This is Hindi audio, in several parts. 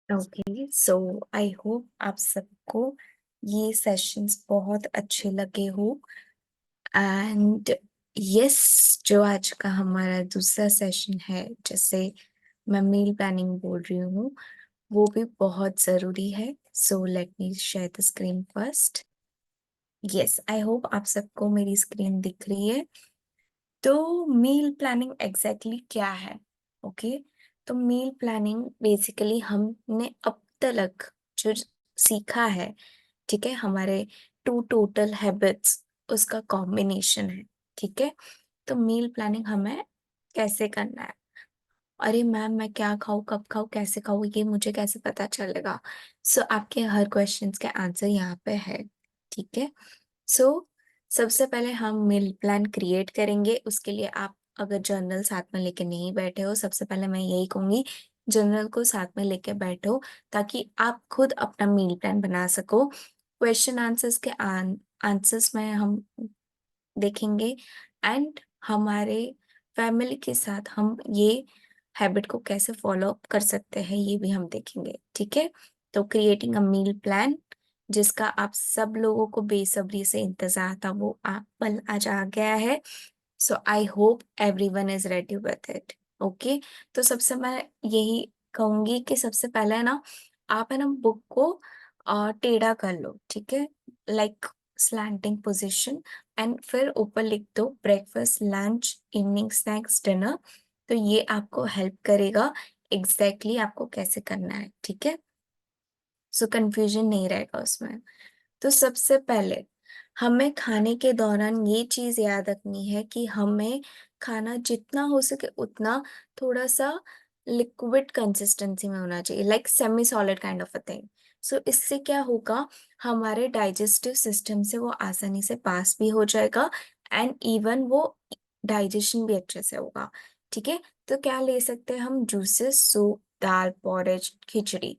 ओके, सो आई होप आप सबको ये सेशंस बहुत अच्छे लगे हो। एंड यस, जो आज का हमारा दूसरा सेशन है, जैसे मैं मील प्लानिंग बोल रही हूँ, वो भी बहुत जरूरी है। सो let me share the screen first. Yes, I hope आप सबको मेरी स्क्रीन दिख रही है। तो मील प्लानिंग एग्जैक्टली क्या है? ओके, तो मील प्लानिंग बेसिकली हमने अब तक जो सीखा है, ठीक है, हमारे टू टोटल हैबिट्स, उसका कॉम्बिनेशन है। ठीक है, तो मील प्लानिंग हमें कैसे करना है? अरे मैम, मैं क्या खाऊं, कब खाऊं, कैसे खाऊं, ये मुझे कैसे पता चलेगा? सो आपके हर क्वेश्चंस के आंसर यहाँ पे है। ठीक है, सो सबसे पहले हम मील प्लान क्रिएट करेंगे। उसके लिए आप अगर जर्नल साथ में लेके नहीं बैठे हो, सबसे पहले मैं यही कहूंगी, जर्नल को साथ में लेके बैठो, ताकि आप खुद अपना मील प्लान बना सको। क्वेश्चन आंसर्स के आंसर्स में हम देखेंगे, एंड हमारे फैमिली के साथ हम ये हैबिट को कैसे फॉलो अप कर सकते हैं, ये भी हम देखेंगे। ठीक है, तो क्रिएटिंग अ मील प्लान, जिसका आप सब लोगों को बेसब्री से इंतजार था, वो आप पल आज आ गया है। So I hope everyone is ready with it. Okay, तो सबसे मैं यही कहूंगी कि सबसे पहले है ना, आप है ना बुक को टेढ़ा कर लो। ठीक है, लाइक स्लैंटिंग पोजिशन, एंड फिर ऊपर लिख दो breakfast, lunch, evening snacks, dinner. तो ये आपको हेल्प करेगा एग्जैक्टली आपको कैसे करना है। ठीक है, सो कंफ्यूजन नहीं रहेगा उसमें। तो सबसे पहले हमें खाने के दौरान ये चीज याद रखनी है कि हमें खाना जितना हो सके उतना थोड़ा सा लिक्विड कंसिस्टेंसी में होना चाहिए, like semi solid kind of a thing. So इससे क्या होगा, हमारे डाइजेस्टिव सिस्टम से वो आसानी से पास भी हो जाएगा, एंड इवन वो डाइजेशन भी अच्छे से होगा। ठीक है, तो क्या ले सकते हैं हम? Juices, soup, dal, porridge, khichdi.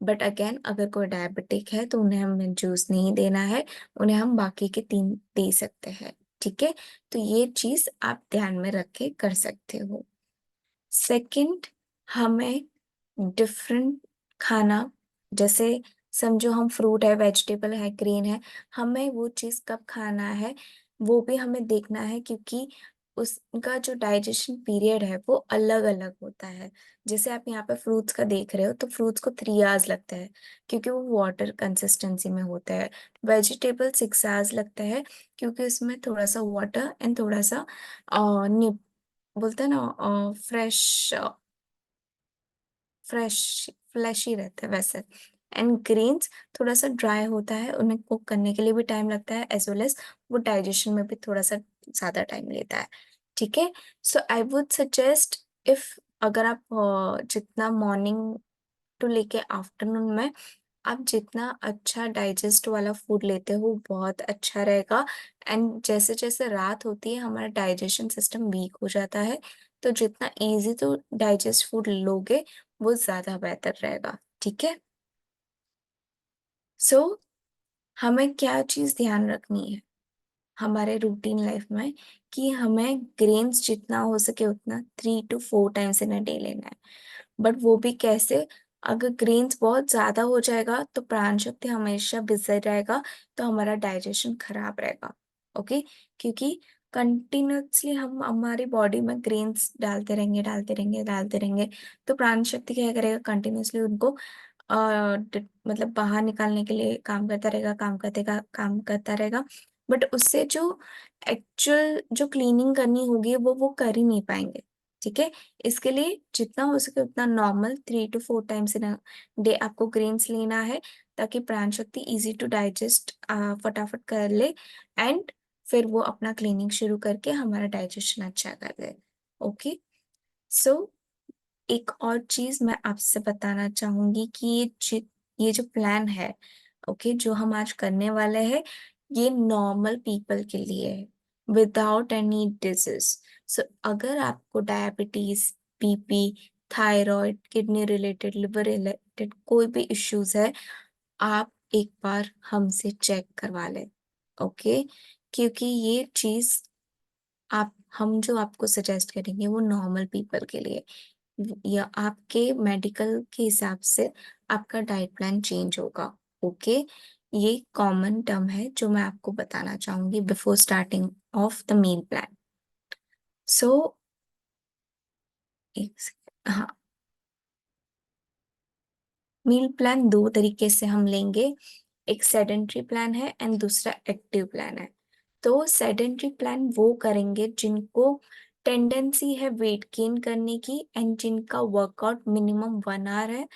But again, अगर कोई डायबिटिक है तो उन्हें हमें जूस नहीं देना है, उन्हें हम बाकी के 3 दे सकते हैं। ठीक है, तो ये चीज आप ध्यान में रख के कर सकते हो। सेकंड, हमें डिफरेंट खाना, जैसे समझो हम फ्रूट है, वेजिटेबल है, ग्रेन है, हमें वो चीज कब खाना है वो भी हमें देखना है, क्योंकि उसका जो डाइजेशन पीरियड है वो अलग अलग होता है। जैसे आप यहाँ पे फ्रूट्स का देख रहे हो, तो फ्रूट्स को 3 आवर्स लगता है, क्योंकि वो वाटर कंसिस्टेंसी में होता है। वेजिटेबल 6 आवर्स लगता है, क्योंकि उसमें थोड़ा सा वाटर एंड थोड़ा सा बोलते हैं ना, फ्रेश फ्रेश फ्लैशी रहता है वैसे। एंड ग्रेन्स थोड़ा सा ड्राई होता है, उन्हें कुक करने के लिए भी टाइम लगता है, एज वेल एज वो डाइजेशन में भी थोड़ा सा ज्यादा टाइम लेता है। ठीक है, so I would suggest, if अगर आप जितना मॉर्निंग टू लेके आफ्टरनून में आप जितना अच्छा डाइजेस्ट वाला फूड लेते हो बहुत अच्छा रहेगा। एंड जैसे जैसे रात होती है हमारा डाइजेशन सिस्टम वीक हो जाता है, तो जितना इजी तो डाइजेस्ट फूड लोगे वो ज्यादा बेहतर रहेगा। ठीक है, सो हमें क्या चीज ध्यान रखनी है हमारे रूटीन लाइफ में, कि हमें ग्रेन्स जितना हो सके उतना 3 to 4 times in a day लेना है। बट वो भी कैसे? अगर ग्रेन्स बहुत ज्यादा हो जाएगा तो प्राण शक्ति हमेशा बिजी रहेगा, तो हमारा डाइजेशन खराब रहेगा। ओके, क्योंकि कंटिन्यूसली हम हमारी बॉडी में ग्रेन्स डालते रहेंगे, डालते रहेंगे, डालते रहेंगे, तो प्राण शक्ति क्या करेगा? कंटिन्यूसली उनको मतलब बाहर निकालने के लिए काम करता रहेगा, काम करता रहेगा। बट उससे जो एक्चुअल जो क्लीनिंग करनी होगी वो कर ही नहीं पाएंगे। ठीक है, इसके लिए जितना हो सके उतना normal 3 to 4 times in day आपको ग्रेन्स लेना है, ताकि प्राण शक्ति इजी टू डाइजेस्ट फटाफट कर ले, एंड फिर वो अपना क्लीनिंग शुरू करके हमारा डाइजेशन अच्छा कर दे। ओके, सो एक और चीज मैं आपसे बताना चाहूंगी कि ये जो प्लान है, ओके, जो हम आज करने वाले हैं, ये नॉर्मल पीपल के लिए है, विदाउट एनी डिजीज। सो अगर आपको diabetes, BP, thyroid, kidney related, liver related कोई भी इश्यूज है, आप एक बार हमसे चेक करवा लें। ओके, क्योंकि ये चीज आप हम जो आपको सजेस्ट करेंगे वो नॉर्मल पीपल के लिए। या आपके मेडिकल के हिसाब से आपका डाइट प्लान चेंज होगा। ओके, ये कॉमन टर्म है जो मैं आपको बताना चाहूंगी before starting of the meal plan. So एक सेकंड, हाँ, मील प्लान दो तरीके से हम लेंगे। एक सेडेंट्री प्लान है एंड दूसरा एक्टिव प्लान है। तो सेडेंट्री प्लान वो करेंगे जिनको टेंडेंसी है वेट गेन करने की एंड जिनका वर्कआउट मिनिमम 1 आवर है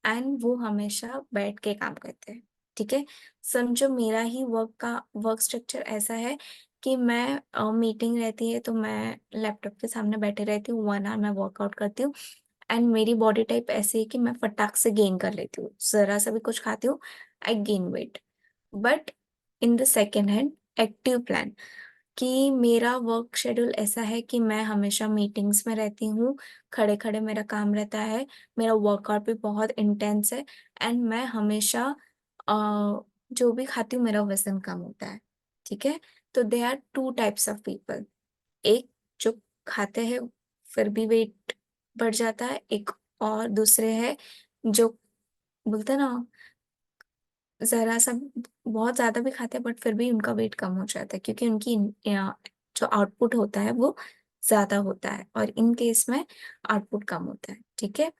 एंड वो हमेशा बैठ के काम करते हैं। ठीक है, समझो मेरा ही वर्क स्ट्रक्चर ऐसा है कि मैं मीटिंग रहती है तो मैं लैपटॉप के सामने बैठे रहती हूँ, 1 आवर मैं वर्कआउट करती हूँ एंड मेरी बॉडी टाइप ऐसी है कि मैं फटाक से गेन कर लेती हूँ, जरा सा भी कुछ खाती हूँ, I gain weight. But in the second hand active plan, कि मेरा वर्क शेड्यूल ऐसा है कि मैं हमेशा मीटिंग्स में रहती हूँ, खड़े खड़े मेरा काम रहता है, मेरा वर्कआउट भी बहुत इंटेंस है एंड मैं हमेशा जो भी खाती हूँ मेरा वजन कम होता है। ठीक है, तो they are two types of people. एक जो खाते हैं फिर भी वेट बढ़ जाता है, एक और दूसरे है जो बोलते हैं ना, जरा सा बहुत ज्यादा भी खाते हैं बट फिर भी उनका वेट कम हो जाता है क्योंकि उनकी जो आउटपुट होता है वो ज्यादा होता है और इन केस में आउटपुट कम होता है। ठीक है,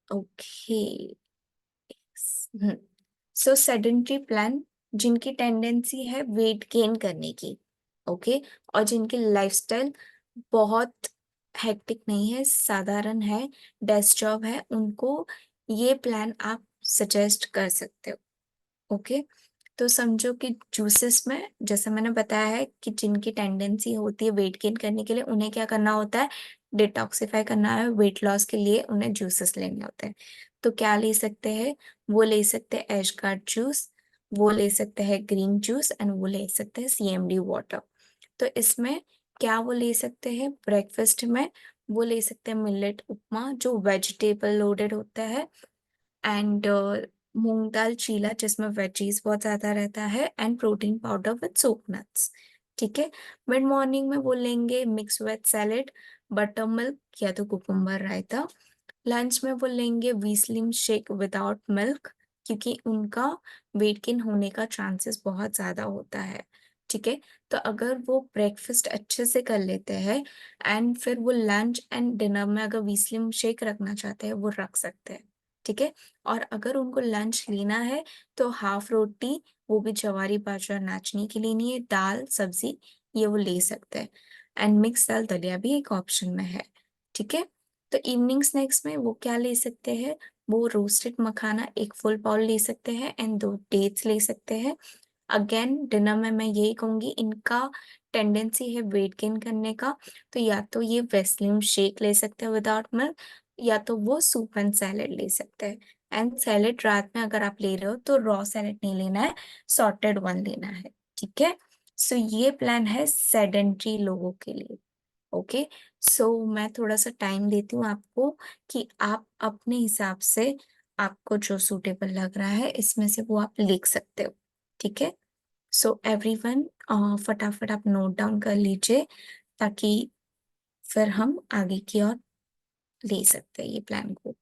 ओके। सो सेडेंट्री प्लान, जिनकी टेंडेंसी है वेट गेन करने की, ओके, और जिनकी लाइफस्टाइल बहुत हेक्टिक नहीं है, साधारण है, डेस्क जॉब है, उनको ये प्लान आप सजेस्ट कर सकते हो। ओके, तो समझो कि जूसेस में जैसे मैंने बताया है कि जिनकी टेंडेंसी होती है वेट गेन करने के लिए उन्हें क्या करना होता है, डिटॉक्सिफाई करना है, वेट लॉस के लिए उन्हें जूसेस लेने होते हैं। तो क्या ले सकते हैं, वो ले सकते हैं एश गार्ड जूस, वो ले सकते हैं ग्रीन जूस एंड वो ले सकते हैं CMD वाटर। तो इसमें क्या वो ले सकते हैं, ब्रेकफास्ट में वो ले सकते हैं मिलेट उपमा जो वेजिटेबल लोडेड होता है एंड मूंग दाल चीला जिसमें वेजीज बहुत ज्यादा रहता है and protein powder with soap nuts. ठीक है, मिड मॉर्निंग में वो लेंगे mix veg salad, buttermilk या तो कुकुम्बर रायता। लंच में वो लेंगे वीस्लिम शेक विदाउट मिल्क क्योंकि उनका वेट गेन होने का चांसेस बहुत ज्यादा होता है। ठीक है, तो अगर वो ब्रेकफास्ट अच्छे से कर लेते हैं एंड फिर वो लंच एंड डिनर में अगर वीस्लिम शेक रखना चाहते हैं वो रख सकते हैं। ठीक है, और अगर उनको लंच लेना है तो हाफ रोटी, वो भी जवारी बाजरा नाचनी की लेनी है, दाल सब्जी ये वो ले सकते हैं एंड मिक्स दाल दलिया भी एक ऑप्शन में है। ठीक है, तो इवनिंग स्नैक्स में वो क्या ले सकते हैं, वो रोस्टेड मखाना एक फुल बाउल ले सकते हैं एंड 2 डेट्स ले सकते हैं। अगेन डिनर में मैं यही कहूंगी, इनका टेंडेंसी है वेट गेन करने का, तो या तो ये वेस्लिन शेक ले सकते हैं विदाउट मिल्क या तो वो सूप एंड सैलेड ले सकते हैं। एंड सैलेड रात में अगर आप ले रहे हो तो रॉ सैलेड नहीं लेना है, सॉर्टेड वन लेना है। ठीक है, सो ये प्लान है सेडेंट्री लोगों के लिए। ओके, सो मैं थोड़ा सा टाइम देती हूँ आपको कि आप अपने हिसाब से आपको जो सूटेबल लग रहा है इसमें से वो आप लिख सकते हो। ठीक है, सो एवरीवन फटाफट आप नोट डाउन कर लीजिए ताकि फिर हम आगे की ओर ले सकते हैं ये प्लान को।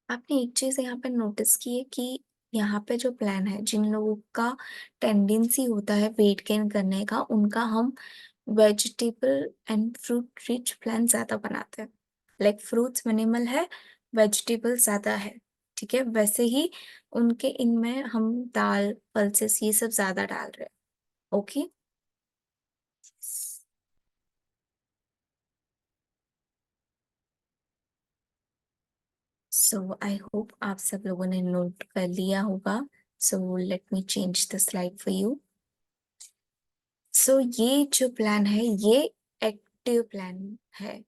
आपने एक चीज यहाँ पे नोटिस की है कि यहाँ पे जो प्लान है जिन लोगों का टेंडेंसी होता है वेट गेन करने का उनका हम vegetable and fruit rich plan ज्यादा बनाते हैं। लाइक फ्रूट्स मिनिमल है, वेजिटेबल ज्यादा है। ठीक है, वैसे ही उनके इनमें हम दाल पल्सेस ये सब ज्यादा डाल रहे हैं। ओके, सो आई होप आप सब लोगों ने नोट कर लिया होगा। So let me change the slide for you. So ये जो प्लान है ये एक्टिव प्लान है।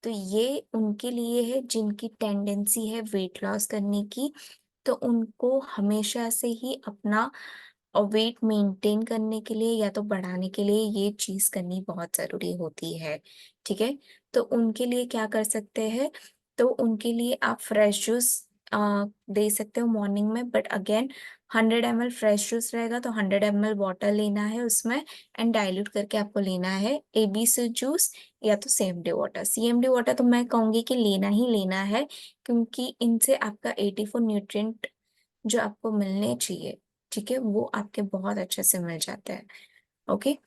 तो ये उनके लिए है जिनकी टेंडेंसी है वेट लॉस करने की, तो उनको हमेशा से ही अपना और वेट मेंटेन करने के लिए या तो बढ़ाने के लिए ये चीज करनी बहुत जरूरी होती है। ठीक है, तो उनके लिए क्या कर सकते हैं, तो उनके लिए आप फ्रेश जूस दे सकते हो मॉर्निंग में, but again 100 ml fresh juice रहेगा तो 100 ml वाटर लेना है उसमें, एंड डाइल्यूट करके आपको लेना है एबीसी जूस या तो सीएमडी वाटर। सीएमडी वाटर तो मैं कहूंगी कि लेना ही लेना है, क्योंकि इनसे आपका 84 न्यूट्रिएंट जो आपको मिलने चाहिए, ठीक है, वो आपके बहुत अच्छे से मिल जाते हैं। ओके,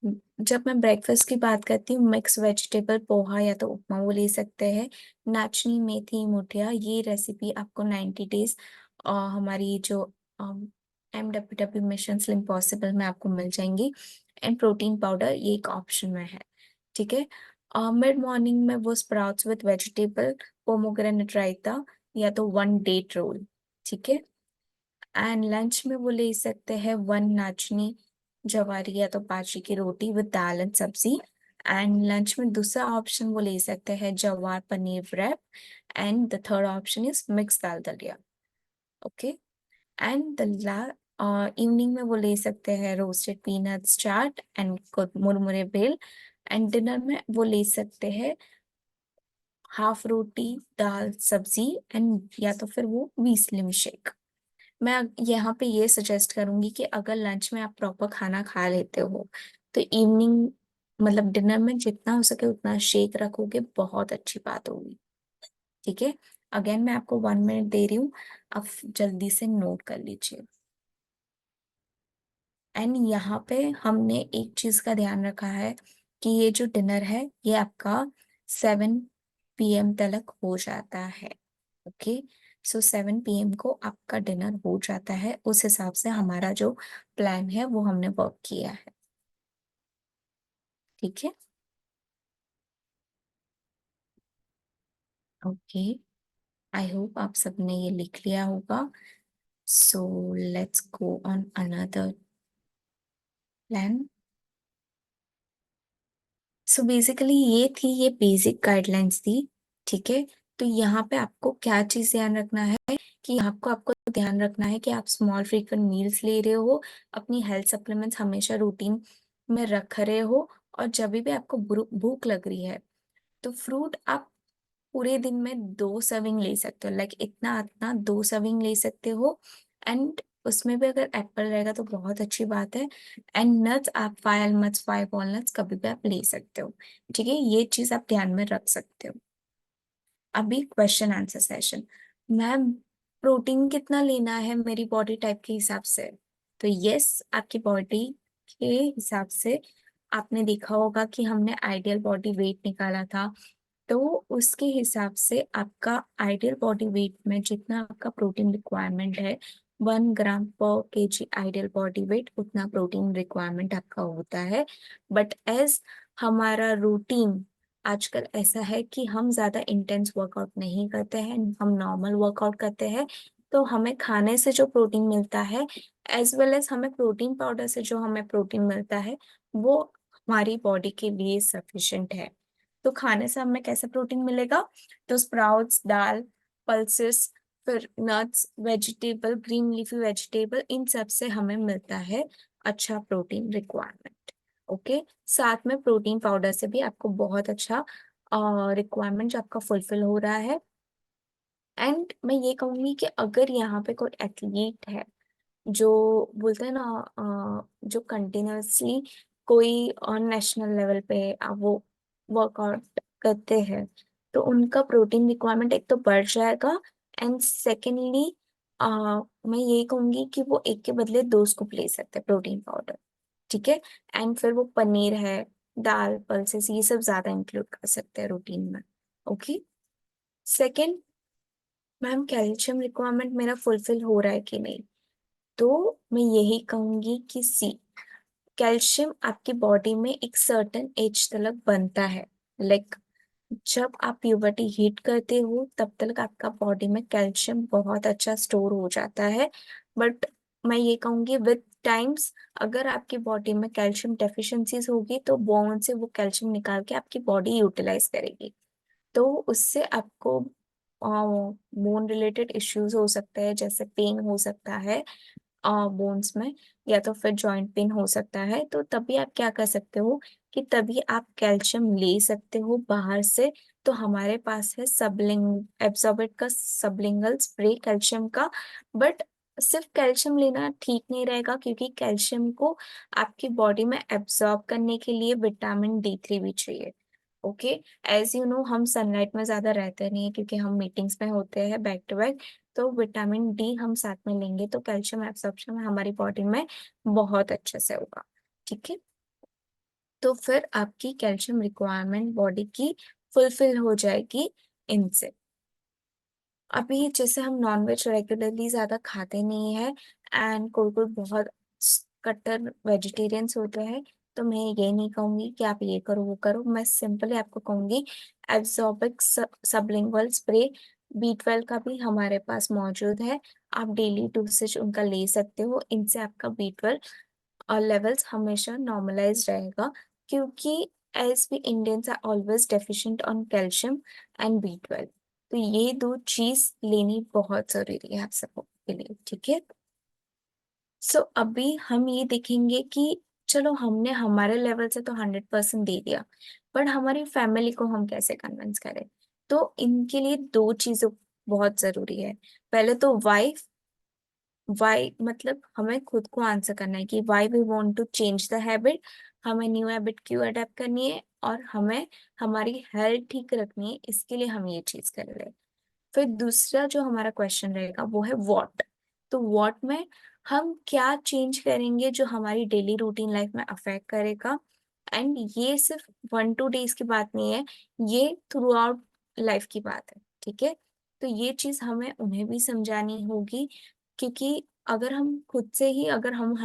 जब मैं ब्रेकफास्ट की बात करती हूँ, मिक्स वेजिटेबल पोहा या तो उपमा वो ले सकते हैं। नाचनी मेथी मुठिया, ये रेसिपी आपको 90 डेज हमारी जो MWW मिशन स्लिम पॉसिबल में आपको मिल जाएंगी। एंड प्रोटीन पाउडर ये एक ऑप्शन में है। ठीक है, मिड मॉर्निंग में वो स्प्राउट्स विद वेजिटेबल, पोमोग्रेनेट रायता या तो 1 डेट रोल। ठीक है, एंड लंच में वो ले सकते हैं 1 नाचनी जवारी या तो बाजरे की रोटी with dal and sabzi. And lunch में दूसरा ऑप्शन वो ले सकते हैं jowar paneer wrap, and the third option is mix dal daliya. Okay, and the ला इवनिंग में वो ले सकते हैं रोस्टेड पीनट्स चाट एंड मुरमुरे बेल। एंड डिनर में वो ले सकते हैं हाफ रोटी दाल सब्जी, एंड या तो फिर वो वीसली शेक। मैं यहाँ पे ये सजेस्ट करूंगी कि अगर लंच में आप प्रॉपर खाना खा लेते हो तो इवनिंग मतलब डिनर में जितना हो सके उतना शेक रखोगे, बहुत अच्छी बात होगी। ठीक है, अगेन मैं आपको 1 मिनट दे रही हूँ, आप जल्दी से नोट कर लीजिए। एंड यहाँ पे हमने एक चीज का ध्यान रखा है कि ये जो डिनर है ये आपका 7 PM तक हो जाता है। ओके, सो 7 PM को आपका डिनर हो जाता है, उस हिसाब से हमारा जो प्लान है वो हमने वर्क किया है। ठीक है, ओके, आई होप आप सबने ये लिख लिया होगा। So let's go on another plan. So basically ये बेसिक गाइडलाइंस थी। ठीक है, तो यहाँ पे आपको क्या चीज ध्यान रखना है कि आपको आपको ध्यान रखना है कि आप स्मॉल फ्रीक्वेंट मील्स ले रहे हो, अपनी हेल्थ सप्लीमेंट्स हमेशा रूटीन में रख रहे हो, और जब भी आपको भूख लग रही है तो फ्रूट आप पूरे दिन में 2 सर्विंग ले सकते हो, लाइक इतना इतना 2 सर्विंग ले सकते हो। एंड उसमें भी अगर एप्पल रहेगा तो बहुत अच्छी बात है। एंड नट्स आप 5 अलमंड्स 5 वॉलनट्स कभी भी आप ले सकते हो। ठीक है, ये चीज आप ध्यान में रख सकते हो। अभी question answer session. Ma'am, protein कितना लेना है मेरी बॉडी टाइप के हिसाब से? तो यस, आपकी बॉडी के हिसाब से आपने देखा होगा कि हमने आइडियल बॉडी वेट निकाला था, तो उसके हिसाब से आपका आइडियल बॉडी वेट में जितना आपका प्रोटीन रिक्वायरमेंट है, 1 ग्राम पर केजी आइडियल बॉडी वेट, उतना प्रोटीन रिक्वायरमेंट आपका होता है। बट एज हमारा रूटीन आजकल ऐसा है कि हम ज्यादा इंटेंस वर्कआउट नहीं करते हैं, हम नॉर्मल वर्कआउट करते हैं, तो हमें खाने से जो प्रोटीन मिलता है एज वेल एज हमें प्रोटीन पाउडर से जो हमें प्रोटीन मिलता है वो हमारी बॉडी के लिए सफिशिएंट है। तो खाने से हमें कैसा प्रोटीन मिलेगा, तो स्प्राउट्स दाल पल्सेस, फिर nuts vegetable green leafy vegetable, इन सब से हमें मिलता है अच्छा प्रोटीन रिक्वायरमेंट। ओके, साथ में प्रोटीन पाउडर से भी आपको बहुत अच्छा रिक्वायरमेंट जो आपका फुलफिल हो रहा है। एंड मैं ये कहूंगी कि अगर यहाँ पे कोई एथलीट है जो बोलते हैं ना जो कंटिन्यूअसली कोई नेशनल लेवल पे वो वर्कआउट करते हैं, तो उनका प्रोटीन रिक्वायरमेंट एक तो बढ़ जाएगा। एंड सेकेंडली मैं ये कहूंगी कि वो एक के बदले 2 स्कूप ले सकते हैं प्रोटीन पाउडर। ठीक है, एंड फिर वो पनीर है दाल पल्सेस ये सब ज्यादा इंक्लूड कर सकते हैं रूटीन में। Okay, second, ma'am calcium requirement मेरा फुलफिल हो रहा है कि नहीं? तो मैं यही कहूंगी कि सी, कैल्शियम आपकी बॉडी में एक सर्टेन एज तक बनता है। लाइक जब आप प्यूबर्टी हिट करते हो तब तक आपका बॉडी में कैल्शियम बहुत अच्छा स्टोर हो जाता है। बट मैं ये कहूंगी विद टाइम्स अगर आपकी बॉडी में कैल्शियम डेफिशिएंसीज होगी तो बोन से वो कैल्शियम निकाल के आपकी बॉडी यूटिलाइज करेगी, तो उससे आपको बोन रिलेटेड इश्यूज हो सकते हैं, जैसे पेन हो सकता है। बोन्स में, या तो फिर जॉइंट पेन हो सकता है, तो तभी आप क्या कर सकते हो कि तभी आप कैल्शियम ले सकते हो बाहर से। तो हमारे पास है एब्जॉर्बेट का सबलिंगल स्प्रे कैल्शियम का। बट सिर्फ कैल्शियम लेना ठीक नहीं रहेगा, क्योंकि कैल्शियम को आपकी बॉडी में एब्जॉर्ब करने के लिए विटामिन D3 भी चाहिए। ओके। एज यू नो, हम सनलाइट में ज्यादा रहते नहीं है, क्योंकि हम मीटिंग्स में होते हैं बैक टू बैक। तो विटामिन D हम साथ में लेंगे तो कैल्शियम एब्जॉर्प्शन हमारी बॉडी में बहुत अच्छे से होगा। ठीक है। तो फिर आपकी कैल्शियम रिक्वायरमेंट बॉडी की फुलफिल हो जाएगी इनसे। अभी जैसे हम नॉनवेज रेगुलरली ज्यादा खाते नहीं है, एंड कोई कोई बहुत कट्टर वेजिटेरियंस होते हैं, तो मैं ये नहीं कहूंगी कि आप ये करो वो करो। मैं सिंपली आपको कहूंगी एब्जॉर्बिक सबलिंगुअल स्प्रे B12 का भी हमारे पास मौजूद है। आप डेली डोसेज उनका ले सकते हो। इनसे आपका B12 और लेवल्स हमेशा नॉर्मलाइज रहेगा, क्योंकि as we Indians are always deficient on calcium and B12। तो ये दो चीज लेनी बहुत जरूरी है आप सबको के लिए। ठीक है। सो अभी हम ये देखेंगे कि चलो हमने हमारे लेवल से तो 100% दे दिया, पर हमारी फैमिली को हम कैसे कन्विंस करें। तो इनके लिए दो चीजें बहुत जरूरी है। पहले तो वाई मतलब हमें खुद को आंसर करना है कि why we want to change the habit. हमें न्यू हैबिट क्यों अडेप्ट करनी है, और हमें हमारी हेल्थ ठीक रखनी है, इसके लिए हम ये चीज कर रहे हैं। फिर दूसरा जो हमारा क्वेश्चन रहेगा वो है व्हाट। तो व्हाट में हम क्या चेंज करेंगे जो हमारी डेली रूटीन लाइफ में अफेक्ट करेगा। एंड ये सिर्फ 1-2 डेज की बात नहीं है, ये थ्रू आउट लाइफ की बात है। ठीक है। तो ये चीज हमें उन्हें भी समझानी होगी, क्योंकि अगर हम खुद से ही अगर हम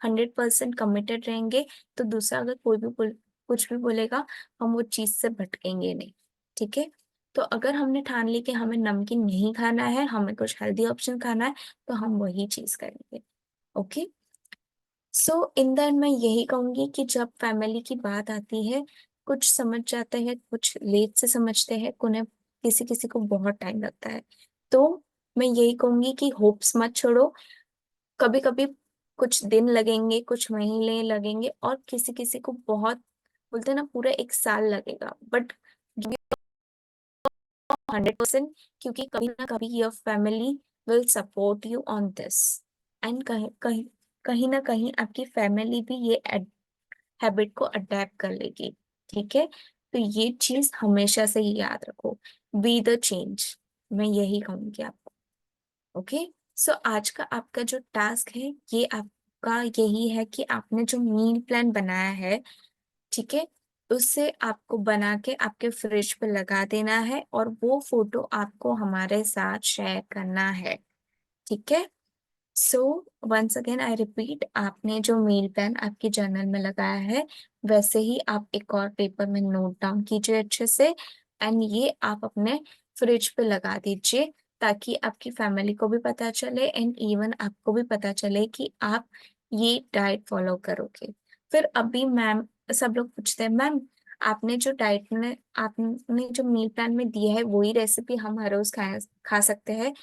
100% कमिटेड रहेंगे, तो दूसरा अगर कोई भी कुछ भी बोलेगा, हम वो चीज से भटकेंगे नहीं। ठीक है। तो अगर हमने ठान ली कि हमें नमकीन नहीं खाना है, हमें कुछ हेल्दी ऑप्शन खाना है, तो हम वही चीज करेंगे। Okay. So in the end मैं यही कहूंगी कि जब फैमिली की बात आती है, कुछ समझ जाते हैं, कुछ लेट से समझते हैं, उन्हें किसी किसी को बहुत टाइम लगता है। तो मैं यही कहूंगी कि होप्स मत छोड़ो। कभी कभी कुछ दिन लगेंगे, कुछ महीने लगेंगे, और किसी किसी को बहुत, बोलते हैं ना, पूरा 1 साल लगेगा। बट 100%, क्योंकि कभी ना कभी your family will support you on this. And कहीं कहीं कहीं ना कहीं आपकी फैमिली भी ये हैबिट को अडेप्ट कर लेगी। ठीक है। तो ये चीज हमेशा से ही याद रखो, बी द चेंज। मैं यही कहूंगी आपको। ओके। सो आज का आपका जो टास्क है, ये आपका यही है कि आपने जो मील प्लान बनाया है, ठीक है, उससे आपको बना के आपके फ्रिज पे लगा देना है, और वो फोटो आपको हमारे साथ शेयर करना है। ठीक है। So once again I repeat, आपने जो मील प्लान आपके जर्नल में लगाया है, वैसे ही आप एक और पेपर में नोट डाउन कीजिए अच्छे से। एंड ये आप अपने फ्रिज पे लगा दीजिए, ताकि आपकी फैमिली को भी पता चले, एंड इवन आपको भी पता चले कि आप ये डाइट फॉलो करोगे। फिर अभी मैम, सब लोग पूछते हैं, मैम आपने जो डाइट में, आपने जो मील प्लान में दिया है, वही रेसिपी हम हर रोज खा सकते हैं।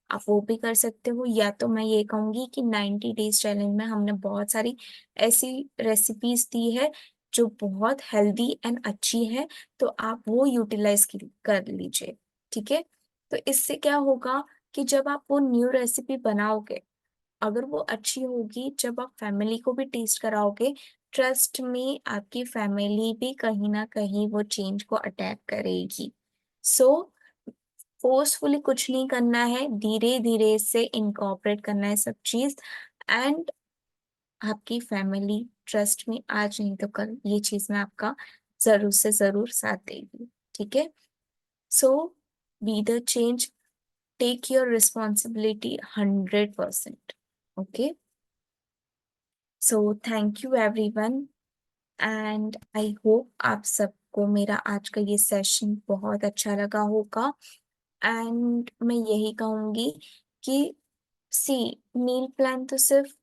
आप वो भी कर सकते हो, या तो मैं ये कहूंगी कि 90 डेज चैलेंज में हमने बहुत सारी ऐसी रेसिपीज दी है जो बहुत हेल्दी एंड अच्छी है, तो आप वो यूटिलाइज कर लीजिए। ठीक है। तो इससे क्या होगा कि जब आप वो न्यू रेसिपी बनाओगे, अगर वो अच्छी होगी, जब आप फैमिली को भी टेस्ट कराओगे, ट्रस्ट में आपकी फैमिली भी कहीं ना कहीं वो चेंज को अटैक करेगी। सो फोर्सफुली कुछ नहीं करना है, धीरे धीरे से इनकॉर्पोरेट करना है सब चीज। एंड आपकी फैमिली, ट्रस्ट में, आज नहीं तो कल ये चीज में आपका जरूर से जरूर साथ देगी। ठीक है। So be the change, take your responsibility 100%। Okay. So thank you everyone, and I hope आप सबको मेरा आज का ये सेशन बहुत अच्छा लगा होगा। एंड मैं यही कहूंगी कि सी, मील प्लान तो सिर्फ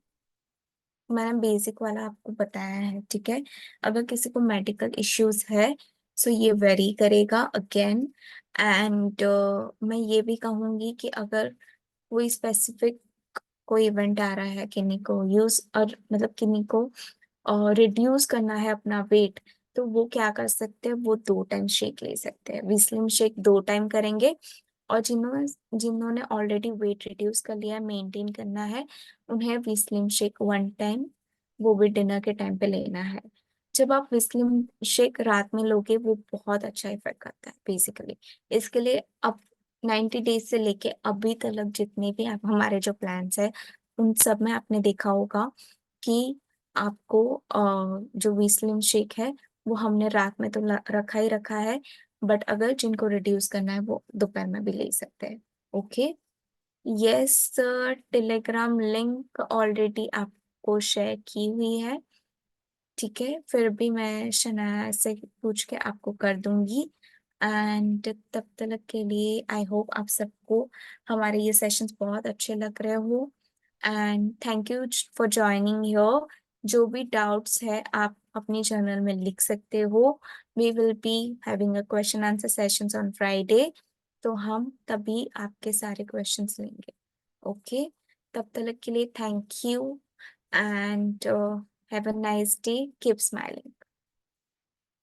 मैंने बेसिक वाला आपको बताया है। ठीक है। अगर किसी को मेडिकल इश्यूज है, सो ये वेरी करेगा अगेन। एंड मैं ये भी कहूंगी कि अगर कोई स्पेसिफिक कोई इवेंट आ रहा है, किन्हीं को यूज और मतलब किन्हीं को रिड्यूस करना है अपना वेट, तो वो क्या कर सकते हैं, वो 2 टाइम शेक ले सकते हैं। विस्लिम शेक 2 टाइम करेंगे, और जिन्होंने ऑलरेडी वेट रिड्यूस कर लिया है, मेंटेन करना है, उन्हें विस्लिम शेक 1 टाइम, वो भी डिनर के टाइम पे लेना है। जब आप विस्लिम शेक रात में लोगे, वो बहुत अच्छा इफेक्ट करता है बेसिकली। इसके लिए अब 90 डेज से लेके अभी तक जितने भी आप हमारे जो प्लान्स है, उन सब में आपने देखा होगा कि आपको जो विस्लिन शेक है वो हमने रात में तो रखा ही रखा है, बट अगर जिनको रिड्यूस करना है वो दोपहर में भी ले सकते हैं। Okay. Yes, Telegram link already आपको शेयर की हुई है। ठीक है, फिर भी मैं शनाया से पूछ के आपको कर दूंगी। एंड तब तक के लिए आई होप आप सबको हमारे ये सेशंस बहुत अच्छे लग रहे हो। And thank you for joining here. जो भी डाउट्स है आप अपनी जर्नल में लिख सकते हो। We will be having a question answer sessions on Friday, तो हम तभी आपके सारे क्वेश्चंस लेंगे। ओके, तब तक के लिए thank you, and have a nice day. Keep smiling.